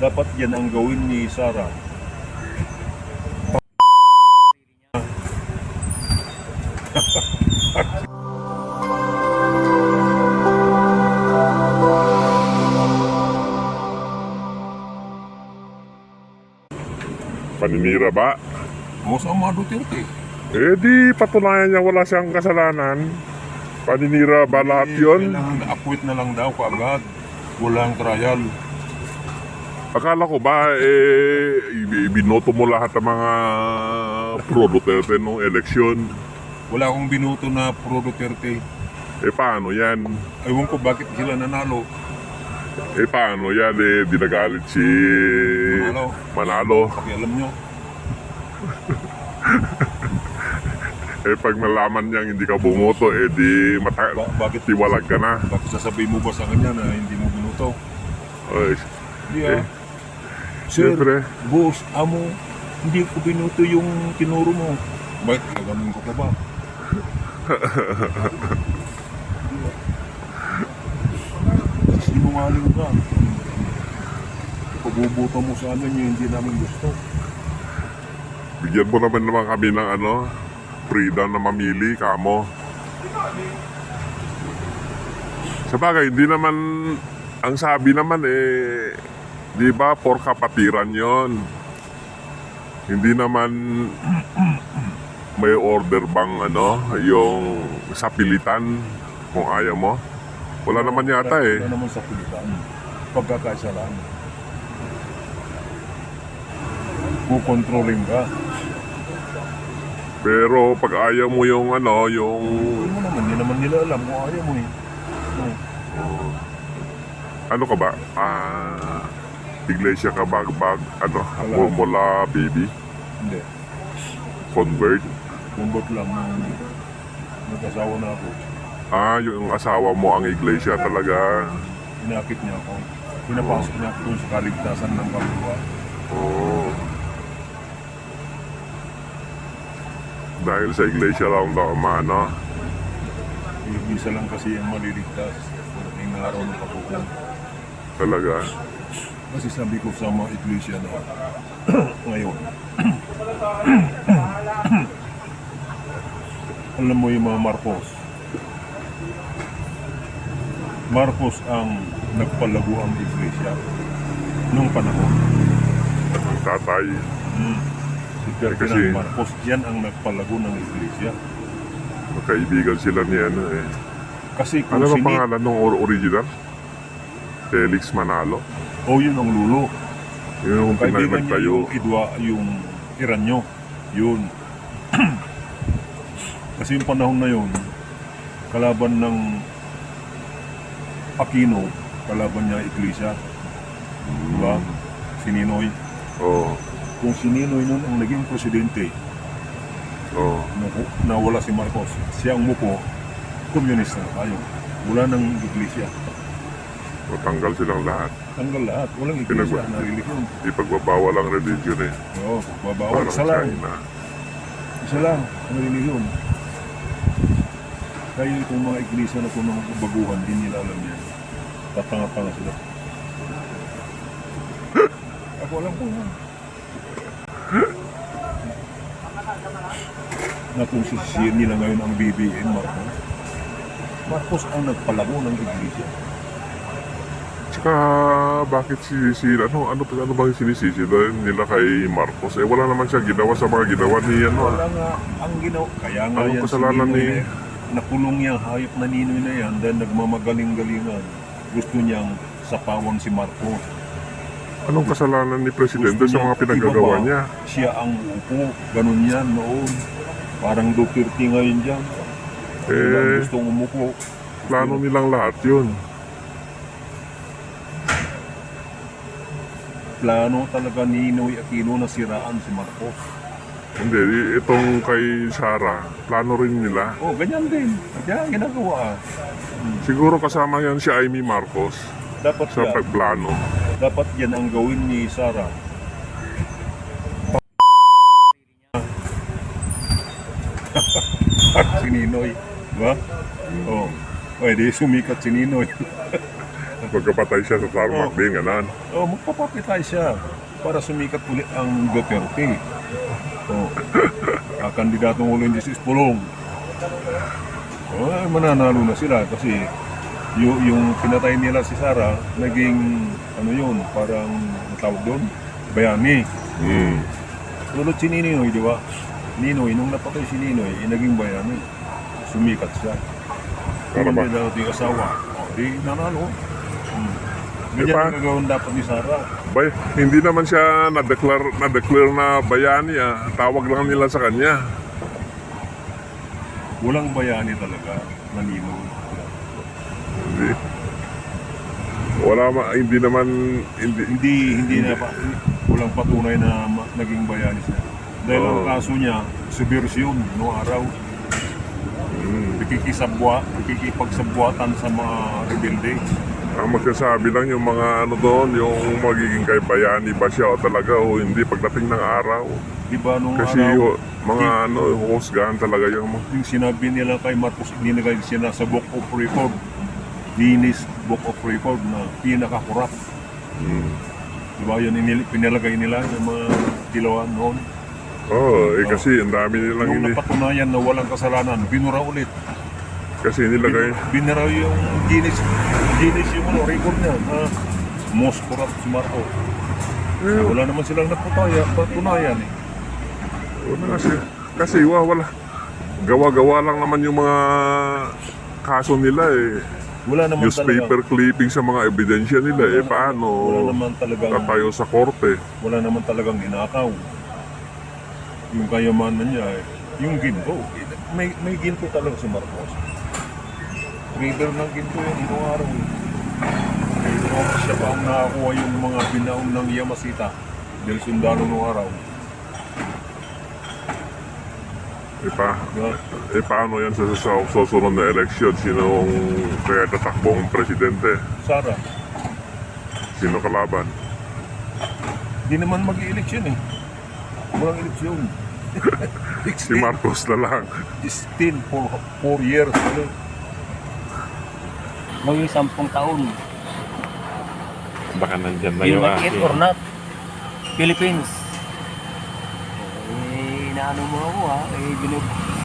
Dapat yan ang gawin ni Sara. Paninira ba? Masama Duterte. Eh di patunayan niya wala siyang kasalanan. Paninira ba lahat yun? Kailangan akwit na lang daw kaagad. Walang trial. Akala ko ba binoto mo lahat ng mga pro Duterte nung eleksyon? Wala akong binuto na pro Duterte. Eh paano yan? Ewan ko bakit sila nanalo. Eh paano yan? Dinagalit si Manalo. Pakialam nyo. Pag nalaman niyang hindi ka bumoto, di Bakit tiwalag ka na. Bakit sasabihin mo ba sa kanya na hindi mo binuto? Ay, Hindi Sir, siyempre. boss, amo, hindi ko binuto yung tinuro mo. Bakit gagawin ko pa ba? Sinungaling ka. Pagbubuto mo sa amin yung hindi namin gusto. Bigyan mo naman kami ng freedom na mamili, kamo. Sabagay, hindi naman, ang sabi naman di ba, for kapatiran yon. Hindi naman may order bang yung sa pilitan kung ayaw mo. Wala naman yata Wala naman sa pilitan. Pagkakaisa lang. Kukontrolin ka. Pero pag ayaw mo yung Hindi naman nila alam kung ayaw mo eh. ano ka ba? Iglesia ka bagbag, formula baby, Hindi. convert. Kumbot lang nung nag-asawa na ako. Yung asawa mo ang iglesia talaga. Inakit niya ako. Pinapasok niya ako doon sa kaligtasan ng kapwa. Oh. Dahil sa iglesia lang daw umano. Isa lang kasi ang maliligtas. Yung araw ng pagkukulang. Talaga. Kasi sabi ko sa mga iglesia na ngayon. Alam mo yung mga Marcos. Marcos ang nagpalago ang iglesia nung panahon. Tatay. Si Ferdinand Marcos, yan ang nagpalago ng iglesia. Magkaibigan sila ni Kasi kung Ano ba pangalan ng original? Felix Manalo. yun ang lulo. Yun yung Kaibigan niya pinagtayo. yung yung Iranyo. Yun. Kasi yung panahon na yun, kalaban ng Aquino, kalaban niya iglesia. Diba? Si Ninoy. Oo. Kung si Ninoy nun ang naging presidente, nawala si Marcos. Siya ang mupo, komunista na tayo. Wala ng iglesia. Tanggal silang lahat. Tanggal lahat. Walang iglesia na religion. Ipagbabawal ang religion Oo, babawal. Parang Isa lang. China. Isa lang ang religion. Kaya itong mga iglesia na itong mga baguhan, hindi nila alam yan. Tatanga-tanga sila. Ako alam ko yan. Na kung sisisihin nila ngayon ang BBM, Marcos ang nagpalago ng iglesia. Tsaka bakit ano bang sinisisi nila kay Marcos? Wala naman siya ginawa sa mga ginawa ni Wala nga ang ginawa. Kaya nga Anong yan kasalanan si Ninoy ni- nakulong niyang hayop na Ninoy na yan dahil nagmamagaling-galingan. Gusto niyang sapawan si Marcos. Anong kasalanan ni Presidente Gusto sa mga niya, pinagagawa iba ba, niya? Siya ang upo. Ganun yan noon. Parang Duterte ngayon dyan. Gustong umupo. Plano nilang lahat yun. Plano talaga ni Ninoy Aquino na siraan si Marcos. Hindi, itong kay Sara, plano rin nila. Ganyan din. Kaya ginagawa. Siguro kasama yan si Amy Marcos Dapat sa yan. pagplano. Dapat yan ang gawin ni Sara. Si Ninoy. Diba? Di sumikat si Ninoy. magkapatay siya sa tarmac Oh. din, ganan. Magpapapitay siya para sumikat ulit ang Duterte. Kandidatong ulo hindi si Pulong. Mananalo na sila kasi yung pinatay nila si Sara, naging ano yun, parang natawag doon, bayani. Tulad si Ninoy, di ba? Ninoy, nung napatay si Ninoy, naging bayani. Sumikat siya. Para ba? Hindi daw yung asawa. Di nanalo. Ganyan pa- ang gagawin dapat ni Sara. Bay, hindi naman siya na-declare na bayani ah. Tawag lang nila sa kanya. Walang bayani talaga na Ninoy. Hindi. Hindi naman, Hindi na pa, walang patunay na naging bayani siya. Dahil ang Oo. kaso niya, subversion noong araw. Nakikipagsabwatan sa mga rebelde. ang magsasabi lang yung mga ano doon, yung magiging kay bayani ba siya o talaga o hindi pagdating ng araw. Di ba nung Kasi araw, mga ano, husgahan talaga yung mga. yung sinabi nila kay Marcos, inilagay siya na sa Book of Record. Guinness Book of Record na pinaka-corrupt. Di ba yun pinalagay nila yung mga dilawan noon. Kasi ang dami nilang Nung napatunayan na walang kasalanan, binura ulit. kasi nilagay. Binara yung Guinness yung record niya na most corrupt si Marco. Wala naman silang patunayan eh. Wala kasi wala. Gawa-gawa lang naman yung mga kaso nila eh. Wala naman Newspaper clipping sa mga ebidensya nila eh. wala Paano naman talagang tatayo sa korte? wala naman talagang ginakaw. Yung kayamanan niya, yung ginto. May ginto talaga si Marcos. Trader ng ginto yun, itong araw. Siya pa ang nakakuha yung mga binaon ng Yamasita dahil sundalo nung araw. Paano yan sa susunod na eleksyon? Sinong kaya tatakbong presidente? Sara, Sino kalaban? di naman mag-i-eleksyon eh. Walang eleksyon. Si Marcos na lang. 16 for 4 years. Maging 10 taon. Baka nandyan na You yung like it aking or not, Philippines. Inaano mo ako ha,